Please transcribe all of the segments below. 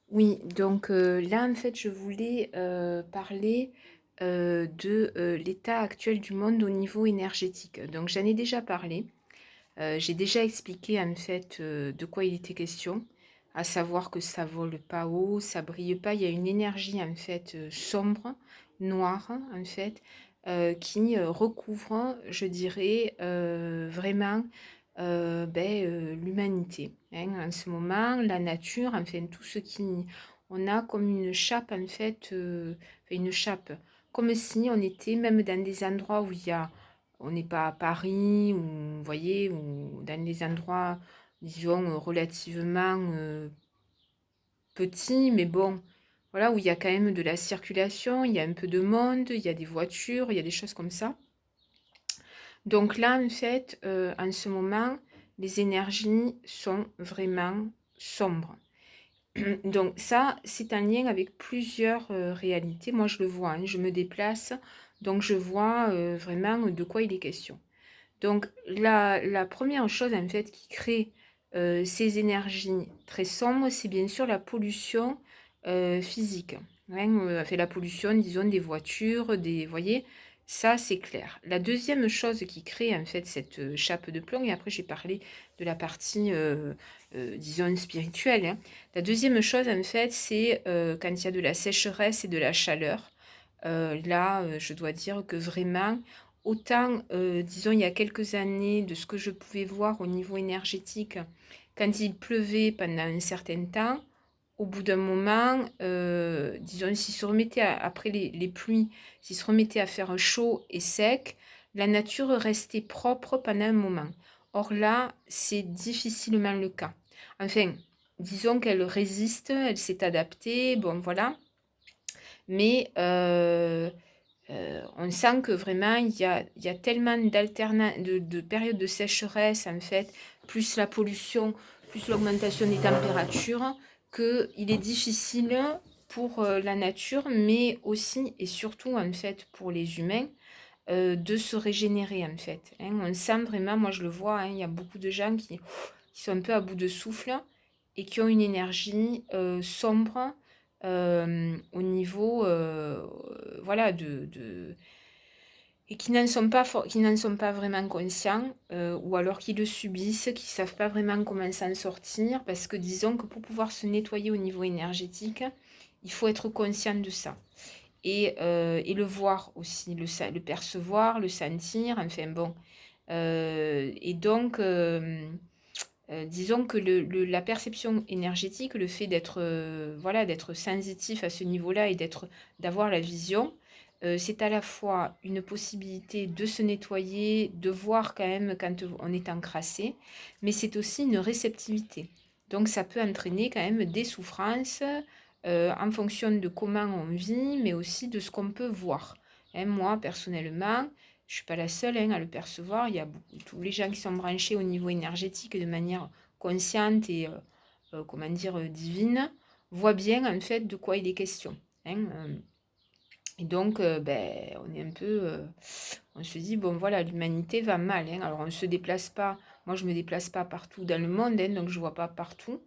Oui, donc là, en fait, je voulais parler de l'état actuel du monde au niveau énergétique. Donc, j'en ai déjà parlé. J'ai déjà expliqué, en fait, de quoi il était question, à savoir que ça vole pas haut, ça brille pas. Il y a une énergie, en fait, sombre, noire, en fait, qui recouvre, je dirais, vraiment l'humanité, hein. En ce moment, la nature, enfin tout ce qui... On a comme une chape, en fait, enfin, une chape, comme si on était même dans des endroits où il y a... On n'est pas à Paris, ou, vous voyez, ou dans des endroits, disons, relativement petits, mais bon, voilà, où il y a quand même de la circulation, il y a un peu de monde, il y a des voitures, il y a des choses comme ça. Donc là, en fait, en ce moment, les énergies sont vraiment sombres. Donc ça, c'est un lien avec plusieurs réalités. Moi, je le vois, hein, je me déplace, donc je vois vraiment de quoi il est question. Donc la première chose, en fait, qui crée ces énergies très sombres, c'est bien sûr la pollution physique, hein, enfin, la pollution, disons, des voitures, des... Vous voyez, ça, c'est clair. La deuxième chose qui crée, en fait, cette chape de plomb, et après, j'ai parlé de la partie, disons, spirituelle, hein. La deuxième chose, en fait, c'est quand il y a de la sécheresse et de la chaleur. Là, je dois dire que vraiment, autant, disons, il y a quelques années, de ce que je pouvais voir au niveau énergétique, quand il pleuvait pendant un certain temps, au bout d'un moment, disons, s'il se remettait après les pluies, s'il se remettait à faire chaud et sec, la nature restait propre pendant un moment. Or là, c'est difficilement le cas. Enfin, disons qu'elle résiste, elle s'est adaptée, bon voilà, mais on sent que vraiment il y a tellement de périodes de sécheresse, en fait, plus la pollution, plus l'augmentation des températures, qu'il est difficile pour la nature, mais aussi et surtout, en fait, pour les humains, de se régénérer, en fait, hein. On sent vraiment, moi je le vois, hein, il y a beaucoup de gens qui sont un peu à bout de souffle et qui ont une énergie sombre au niveau voilà et qui n'en sont pas vraiment conscients, ou alors qui le subissent, qui savent pas vraiment comment s'en sortir, parce que disons que pour pouvoir se nettoyer au niveau énergétique, il faut être conscient de ça et le voir aussi, le percevoir, le sentir, enfin bon. Et donc, disons que la perception énergétique, le fait d'être voilà, d'être sensitif à ce niveau-là et d'avoir la vision, c'est à la fois une possibilité de se nettoyer, de voir quand même quand on est encrassé, mais c'est aussi une réceptivité. Donc ça peut entraîner quand même des souffrances en fonction de comment on vit, mais aussi de ce qu'on peut voir. Hein, moi, personnellement, je ne suis pas la seule, hein, à le percevoir. Il y a tous les gens qui sont branchés au niveau énergétique de manière consciente et comment dire, divine, voient bien en fait de quoi il est question, hein. Et donc, on est un peu, on se dit, bon voilà, l'humanité va mal, hein. Alors on ne se déplace pas, moi je ne me déplace pas partout dans le monde, hein, donc je ne vois pas partout.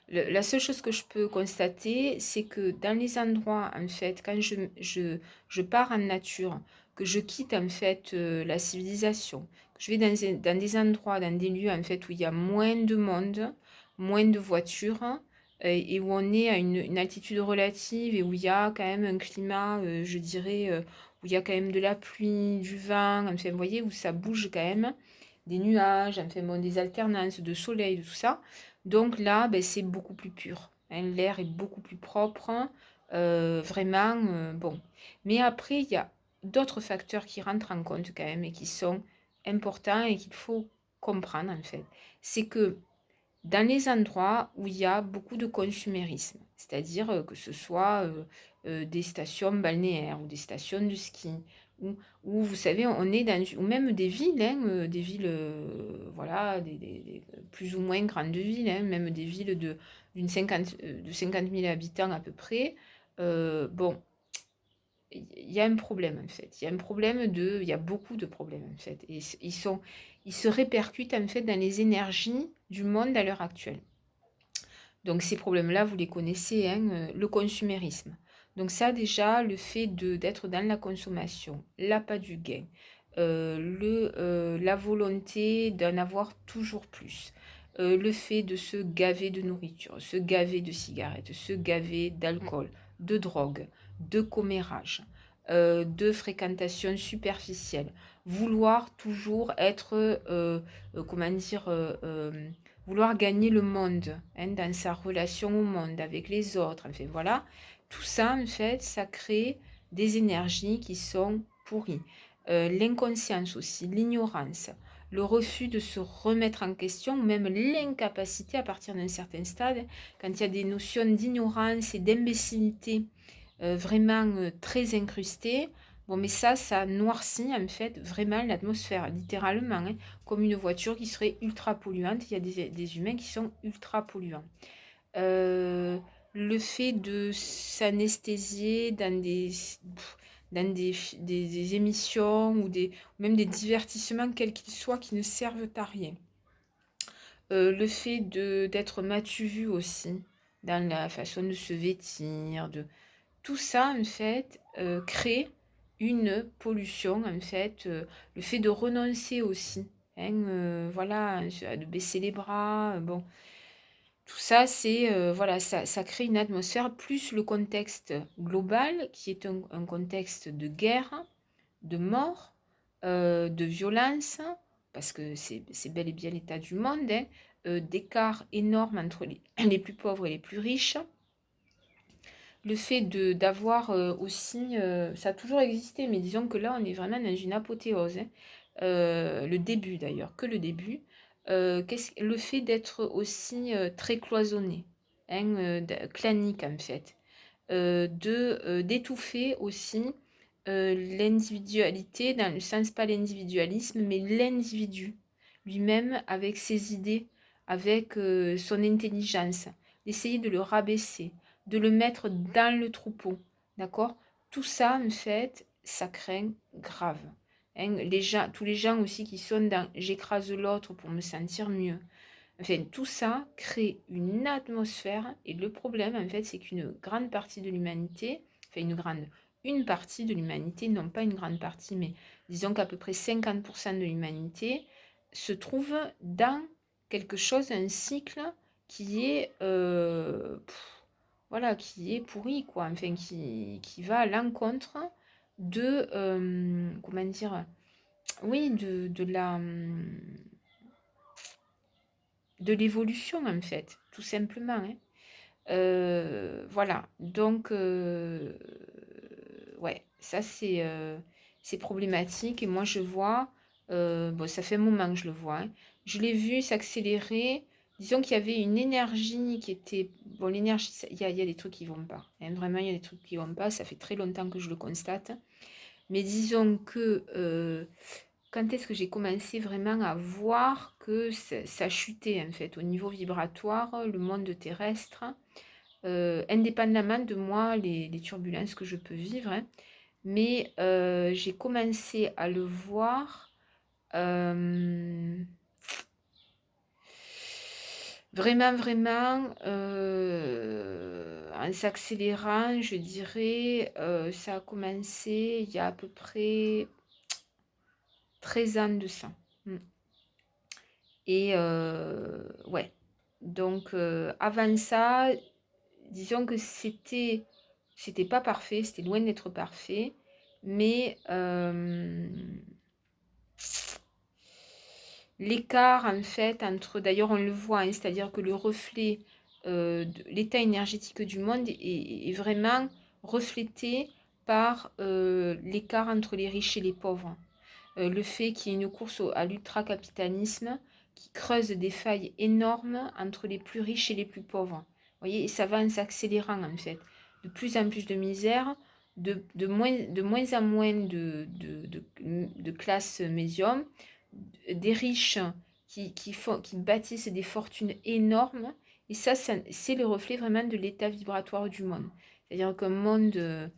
La seule chose que je peux constater, c'est que dans les endroits, en fait, quand je pars en nature, que je quitte en fait la civilisation, que je vais dans des endroits, dans des lieux en fait où il y a moins de monde, moins de voitures, et où on est à une altitude relative et où il y a quand même un climat, je dirais, où il y a quand même de la pluie, du vent, enfin, vous voyez, où ça bouge quand même, des nuages, enfin, bon, des alternances de soleil, de tout ça. Donc là, c'est beaucoup plus pur, hein. L'air est beaucoup plus propre, vraiment, bon. Mais après, il y a d'autres facteurs qui rentrent en compte quand même et qui sont importants et qu'il faut comprendre, en fait. C'est que dans les endroits où il y a beaucoup de consumérisme, c'est-à-dire que ce soit des stations balnéaires ou des stations de ski, où, où vous savez, on est dans, ou même des villes, voilà, plus ou moins grandes villes, hein, même des villes de 50 000 habitants à peu près. Bon, il y a un problème en fait. Il y a beaucoup de problèmes en fait. Et ils se répercutent en fait dans les énergies du monde à l'heure actuelle. Donc ces problèmes-là, vous les connaissez, hein, le consumérisme. Donc ça déjà, le fait d'être dans la consommation, l'appât du gain, la volonté d'en avoir toujours plus, le fait de se gaver de nourriture, se gaver de cigarettes, se gaver d'alcool, de drogue, de commérage, de fréquentation superficielle, vouloir toujours être, comment dire, vouloir gagner le monde, hein, dans sa relation au monde, avec les autres, enfin voilà, tout ça en fait, ça crée des énergies qui sont pourries. L'inconscience aussi, l'ignorance, le refus de se remettre en question, ou même l'incapacité à partir d'un certain stade, quand il y a des notions d'ignorance et d'imbécilité vraiment très incrustées. Bon, mais ça noircit en fait vraiment l'atmosphère, littéralement, hein, comme une voiture qui serait ultra polluante. Il y a des humains qui sont ultra polluants. Euh, le fait de s'anesthésier dans des émissions ou même des divertissements, quels qu'ils soient, qui ne servent à rien. Le fait d'être matu vu aussi, dans la façon de se vêtir, tout ça, en fait, crée une pollution, en fait. Le fait de renoncer aussi, hein, voilà, de baisser les bras, bon. Tout ça, voilà, ça crée une atmosphère, plus le contexte global, qui est un contexte de guerre, de mort, de violence, parce que c'est bel et bien l'état du monde, hein, d'écart énorme entre les plus pauvres et les plus riches. Le fait d'avoir aussi, ça a toujours existé, mais disons que là, on est vraiment dans une apothéose, hein. Le début d'ailleurs, que le début. Le fait d'être aussi très cloisonné, hein, clanique en fait, d'étouffer aussi l'individualité, dans le sens pas l'individualisme, mais l'individu lui-même avec ses idées, avec son intelligence, d'essayer de le rabaisser, de le mettre dans le troupeau, d'accord? Tout ça, en fait, ça craint grave. Hein, tous les gens aussi qui sont dans j'écrase l'autre pour me sentir mieux. Enfin, tout ça crée une atmosphère et le problème, en fait, c'est qu'une grande partie de l'humanité, enfin une partie de l'humanité, non pas une grande partie, mais disons qu'à peu près 50% de l'humanité se trouve dans quelque chose, un cycle qui est, voilà, qui est pourri, quoi, enfin, qui va à l'encontre comment dire, oui, de l'évolution, en fait, tout simplement, hein. Voilà, donc, ouais, ça c'est problématique et moi je vois, bon, ça fait un moment que je le vois, hein. Je l'ai vu s'accélérer. Disons qu'il y avait une énergie qui était... Bon, l'énergie, il y a des trucs qui vont pas, hein. Vraiment, il y a des trucs qui vont pas. Ça fait très longtemps que je le constate. Mais disons que quand est-ce que j'ai commencé vraiment à voir que ça chutait en fait au niveau vibratoire, le monde terrestre, indépendamment de moi, les turbulences que je peux vivre, hein. Mais j'ai commencé à le voir vraiment, vraiment en s'accélérant, je dirais. Ça a commencé il y a à peu près 13 ans de ça. Mm. Et ouais. Donc avant ça, disons que c'était pas parfait, c'était loin d'être parfait, mais l'écart en fait entre, d'ailleurs on le voit, hein, c'est-à-dire que le reflet de l'état énergétique du monde est vraiment reflété par l'écart entre les riches et les pauvres. Le fait qu'il y ait une course à l'ultracapitalisme qui creuse des failles énormes entre les plus riches et les plus pauvres. Vous voyez, et ça va en s'accélérant en fait. De plus en plus de misère, de moins en moins de classes médium, des riches qui bâtissent des fortunes énormes. Et ça c'est le reflet vraiment de l'état vibratoire du monde. C'est-à-dire qu'un monde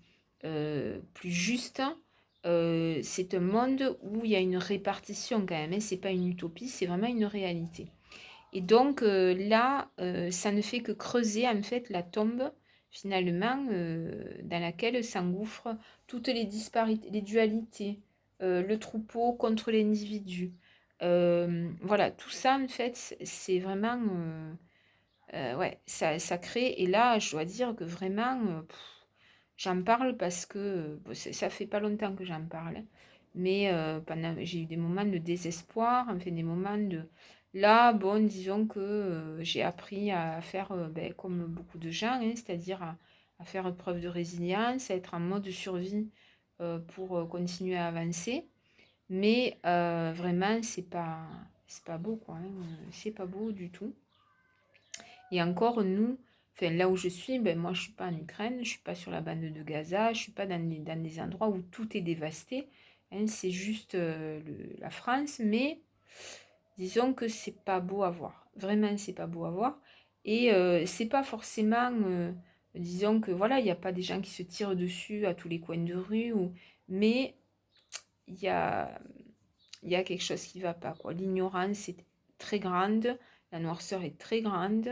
plus juste, c'est un monde où il y a une répartition quand même, hein, c'est pas une utopie, c'est vraiment une réalité. Et donc là, ça ne fait que creuser en fait la tombe finalement dans laquelle s'engouffrent toutes les disparités, les dualités, le troupeau contre l'individu. Voilà, tout ça en fait, c'est vraiment, ouais, ça crée. Et là, je dois dire que vraiment, j'en parle parce que bon, ça fait pas longtemps que j'en parle, hein, mais j'ai eu des moments de désespoir, enfin des moments de... Là, bon, disons que j'ai appris à faire ben, comme beaucoup de gens, hein, c'est-à-dire à faire preuve de résilience, à être en mode survie pour continuer à avancer. Mais vraiment, c'est pas beau, quoi, hein, c'est pas beau du tout. Et encore, nous, enfin, là où je suis, ben, moi, je suis pas en Ukraine, je suis pas sur la bande de Gaza, je suis pas dans des endroits où tout est dévasté, hein, c'est juste la France, mais disons que c'est pas beau à voir. Vraiment, c'est pas beau à voir. Et c'est pas forcément, disons que voilà, il n'y a pas des gens qui se tirent dessus à tous les coins de rue, mais il y a, il y a quelque chose qui va pas, quoi. L'ignorance est très grande, la noirceur est très grande.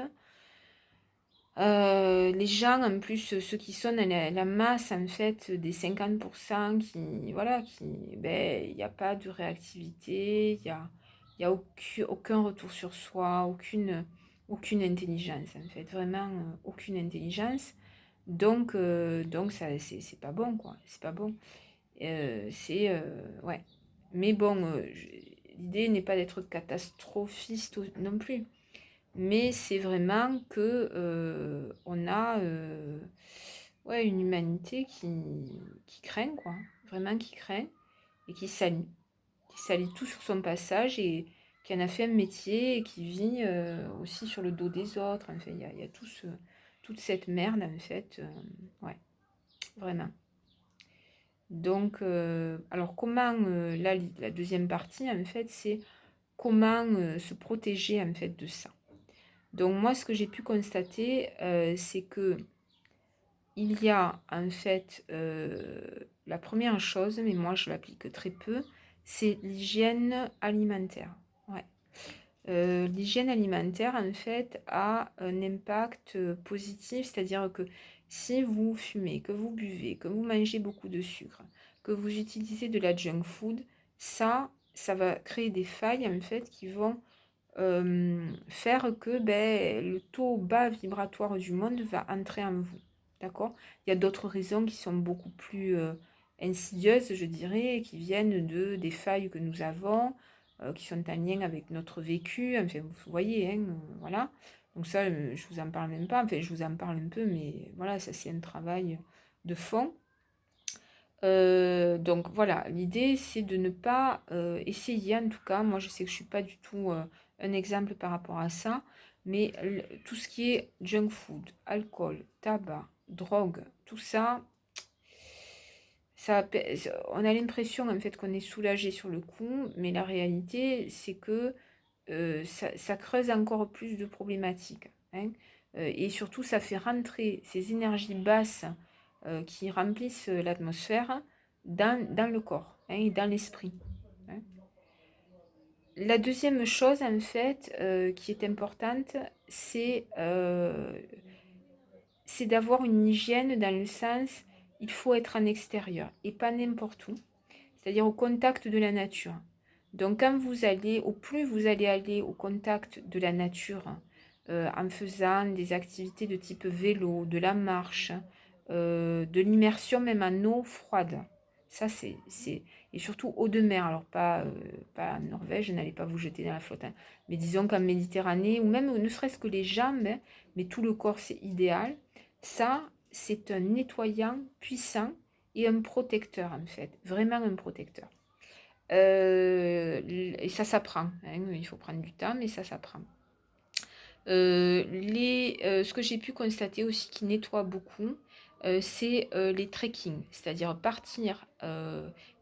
Les gens, en plus, ceux qui sont dans la masse, en fait, des 50% qui, voilà, qui, ben, il n'y a pas de réactivité, il y a aucun retour sur soi, aucune intelligence, en fait, vraiment aucune intelligence. Donc ça, c'est pas bon, quoi, c'est pas bon. Ouais. Mais bon, l'idée n'est pas d'être catastrophiste non plus. Mais c'est vraiment que on a ouais, une humanité qui craint, quoi. Vraiment qui craint et qui salit. Qui salit tout sur son passage et qui en a fait un métier et qui vit aussi sur le dos des autres. Enfin, il y a toute cette merde, en fait. Ouais, vraiment. Donc, alors comment, là, la deuxième partie, en fait, c'est comment se protéger, en fait, de ça. Donc moi, ce que j'ai pu constater, c'est que il y a en fait la première chose, mais moi je l'applique très peu, c'est l'hygiène alimentaire. Ouais. L'hygiène alimentaire, en fait, a un impact positif, c'est-à-dire que si vous fumez, que vous buvez, que vous mangez beaucoup de sucre, que vous utilisez de la junk food, ça va créer des failles, en fait, qui vont faire que ben, le taux bas vibratoire du monde va entrer en vous. D'accord? Il y a d'autres raisons qui sont beaucoup plus insidieuses, je dirais, qui viennent des failles que nous avons, qui sont en lien avec notre vécu. Enfin, vous voyez, hein, voilà. Donc ça, je vous en parle même pas. Enfin, je vous en parle un peu, mais voilà, ça c'est un travail de fond. Donc voilà, l'idée c'est de ne pas essayer, en tout cas, moi je sais que je suis pas du tout un exemple par rapport à ça, mais tout ce qui est junk food, alcool, tabac, drogue, tout ça, on a l'impression en fait qu'on est soulagé sur le coup, mais la réalité c'est que ça creuse encore plus de problématiques, hein. Et surtout ça fait rentrer ces énergies basses qui remplissent l'atmosphère dans le corps, hein, et dans l'esprit, hein. La deuxième chose, en fait, qui est importante, c'est d'avoir une hygiène dans le sens, il faut être en extérieur et pas n'importe où, c'est-à-dire au contact de la nature. Donc quand vous allez, au plus vous allez aller au contact de la nature, en faisant des activités de type vélo, de la marche, de l'immersion même en eau froide. Ça, et surtout eau de mer, alors pas en Norvège, n'allez pas vous jeter dans la flotte, hein. Mais disons qu'en Méditerranée, ou même ne serait-ce que les jambes, hein, mais tout le corps, c'est idéal. Ça, c'est un nettoyant puissant et un protecteur, en fait, vraiment un protecteur. Et ça s'apprend, hein, il faut prendre du temps, mais ça s'apprend. Ce que j'ai pu constater aussi qui nettoie beaucoup, c'est les trekking, c'est-à-dire partir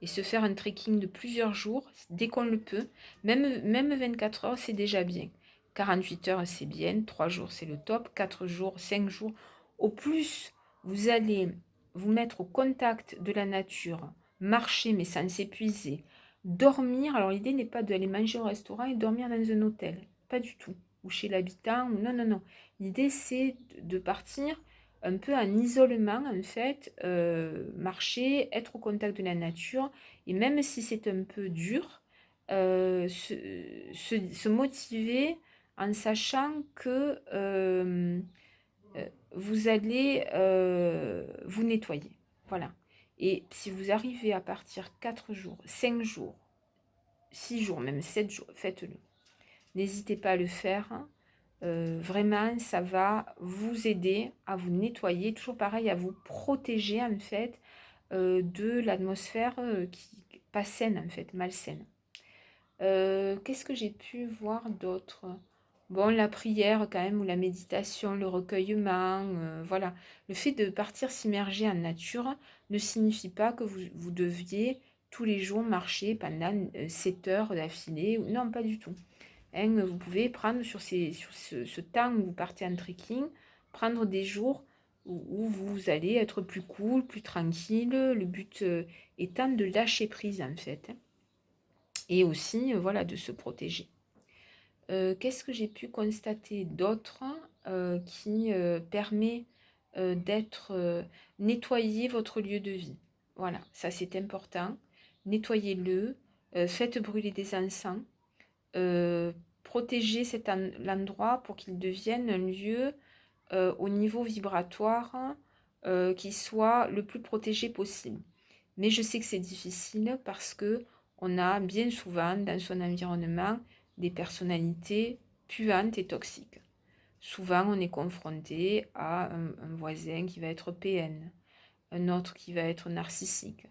et se faire un trekking de plusieurs jours dès qu'on le peut. Même 24 heures, c'est déjà bien. 48 heures, c'est bien. 3 jours, c'est le top. 4 jours, 5 jours. Au plus, vous allez vous mettre au contact de la nature, marcher mais sans s'épuiser, dormir. Alors l'idée n'est pas d'aller manger au restaurant et dormir dans un hôtel, pas du tout. ou chez l'habitant. Non, non, non. L'idée, c'est de partir un peu en isolement, en fait, marcher, être au contact de la nature, et même si c'est un peu dur, se motiver en sachant que vous allez vous nettoyer. Voilà. Et si vous arrivez à partir 4 jours, 5 jours, 6 jours, même 7 jours, faites-le. N'hésitez pas à le faire. Vraiment, ça va vous aider à vous nettoyer, toujours pareil, à vous protéger en fait de l'atmosphère qui pas saine en fait, malsaine. Qu'est-ce que j'ai pu voir d'autre? Bon, la prière quand même, ou la méditation, le recueillement, voilà. Le fait de partir s'immerger en nature ne signifie pas que vous deviez tous les jours marcher pendant 7 heures d'affilée. Non, pas du tout. Hein, vous pouvez prendre sur ce temps où vous partez en trekking, prendre des jours où vous allez être plus cool, plus tranquille. Le but étant de lâcher prise en fait, hein, et aussi voilà, de se protéger. Qu'est-ce que j'ai pu constater d'autre qui permet d'être nettoyer votre lieu de vie? Voilà, ça c'est important. Nettoyez-le, faites brûler des encens, euh, protégez l'endroit pour qu'il devienne un lieu au niveau vibratoire qui soit le plus protégé possible. Mais je sais que c'est difficile parce que on a bien souvent dans son environnement des personnalités puantes et toxiques. Souvent, on est confronté à un voisin qui va être PN, un autre qui va être narcissique,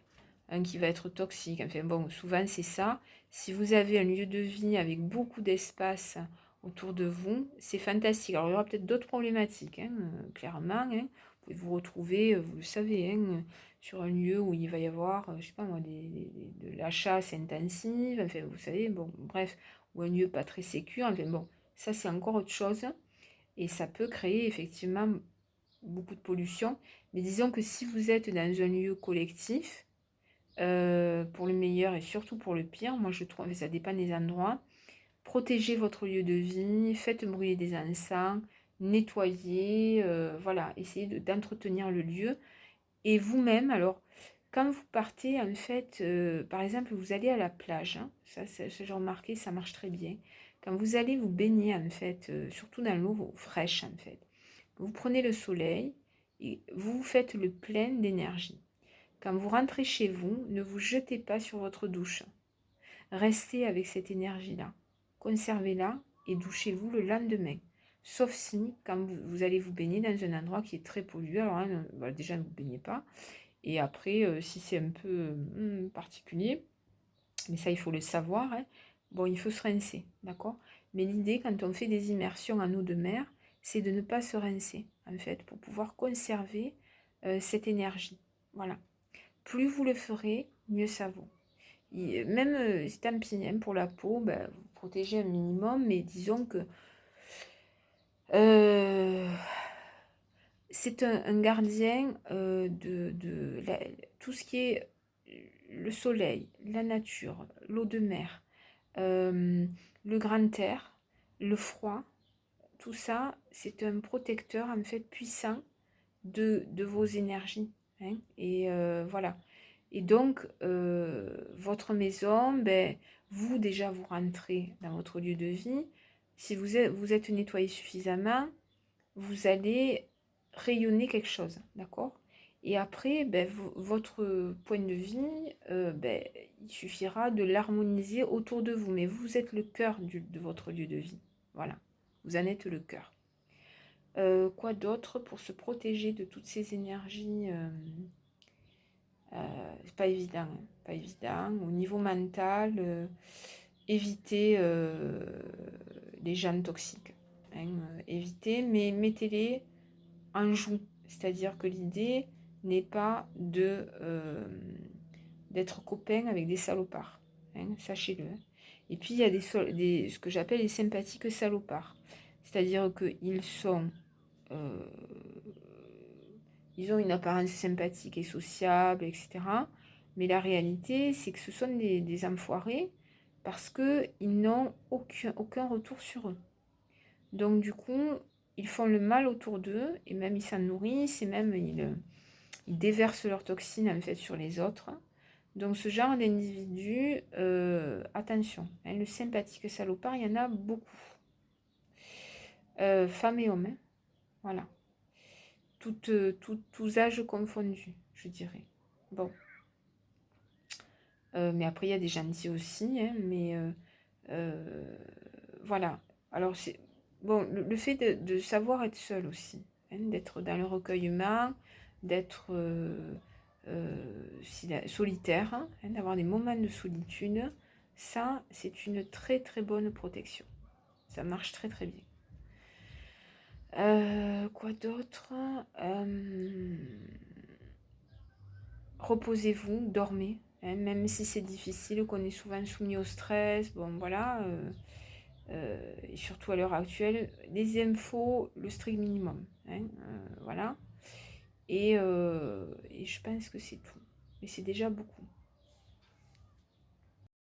un qui va être toxique. Enfin bon, souvent c'est ça. Si vous avez un lieu de vie avec beaucoup d'espace autour de vous, c'est fantastique. Alors il y aura peut-être d'autres problématiques, hein, clairement. Hein. Vous pouvez vous retrouver, vous le savez, hein, sur un lieu où il va y avoir, je sais pas moi, de la chasse intensive. Enfin, vous savez, bon, bref, ou un lieu pas très sécure. Enfin bon, ça c'est encore autre chose. Et ça peut créer effectivement beaucoup de pollution. Mais disons que si vous êtes dans un lieu collectif, pour le meilleur et surtout pour le pire, moi je trouve, ça dépend des endroits, protégez votre lieu de vie, faites brûler des encens, nettoyez, voilà, essayez d'entretenir le lieu. Et vous-même, alors, quand vous partez, en fait, par exemple, vous allez à la plage, hein, ça j'ai remarqué, ça marche très bien. Quand vous allez vous baigner, en fait, surtout dans l'eau fraîche, en fait, vous prenez le soleil et vous faites le plein d'énergie. Quand vous rentrez chez vous, ne vous jetez pas sur votre douche. Restez avec cette énergie-là. Conservez-la et douchez-vous le lendemain. Sauf si, quand vous allez vous baigner dans un endroit qui est très pollué, alors hein, déjà ne vous baignez pas. Et après, si c'est un peu particulier, mais ça il faut le savoir, hein, bon, il faut se rincer, d'accord? Mais l'idée, quand on fait des immersions en eau de mer, c'est de ne pas se rincer, en fait, pour pouvoir conserver cette énergie. Voilà. Plus vous le ferez, mieux ça vaut. Même tant pis, hein, pour la peau, ben, vous protégez un minimum, mais disons que euh, c'est un gardien tout ce qui est le soleil, la nature, l'eau de mer, euh, le grand air, le froid. Tout ça, c'est un protecteur en fait puissant de vos énergies, hein. Et voilà. Et donc, votre maison, ben, vous déjà, vous rentrez dans votre lieu de vie. Si vous êtes nettoyé suffisamment, vous allez rayonner quelque chose, d'accord? Et après, ben, votre point de vie, ben, il suffira de l'harmoniser autour de vous. Mais vous êtes le cœur de votre lieu de vie. Voilà, vous en êtes le cœur. Quoi d'autre pour se protéger de toutes ces énergies c'est pas évident, hein, pas évident. Au niveau mental, évitez les gens toxiques. Hein, évitez, mais mettez-les en joue. C'est-à-dire que l'idée n'est pas d'être copain avec des salopards. Hein, sachez-le. Et puis il y a ce que j'appelle les sympathiques salopards. C'est-à-dire qu'ils sont euh, ils ont une apparence sympathique et sociable, etc. Mais la réalité, c'est que ce sont des enfoirés parce qu'ils n'ont aucun retour sur eux. Donc du coup, ils font le mal autour d'eux, et même ils s'en nourrissent, et même ils déversent leurs toxines en fait sur les autres. Donc ce genre d'individu, attention, hein, le sympathique salopard, il y en a beaucoup. Femmes et hommes, hein, voilà. Tous âges confondus, je dirais. Bon. Mais après, il y a des gentils aussi, hein, mais voilà. Alors, c'est bon, le fait de savoir être seul aussi, hein, d'être dans le recueillement, d'être solitaire, hein, d'avoir des moments de solitude, ça, c'est une très très bonne protection. Ça marche très très bien. Quoi d'autre? Reposez-vous, dormez, hein, même si c'est difficile, qu'on est souvent soumis au stress, bon voilà, et surtout à l'heure actuelle, les infos, le strict minimum, hein, voilà, et je pense que c'est tout, mais c'est déjà beaucoup.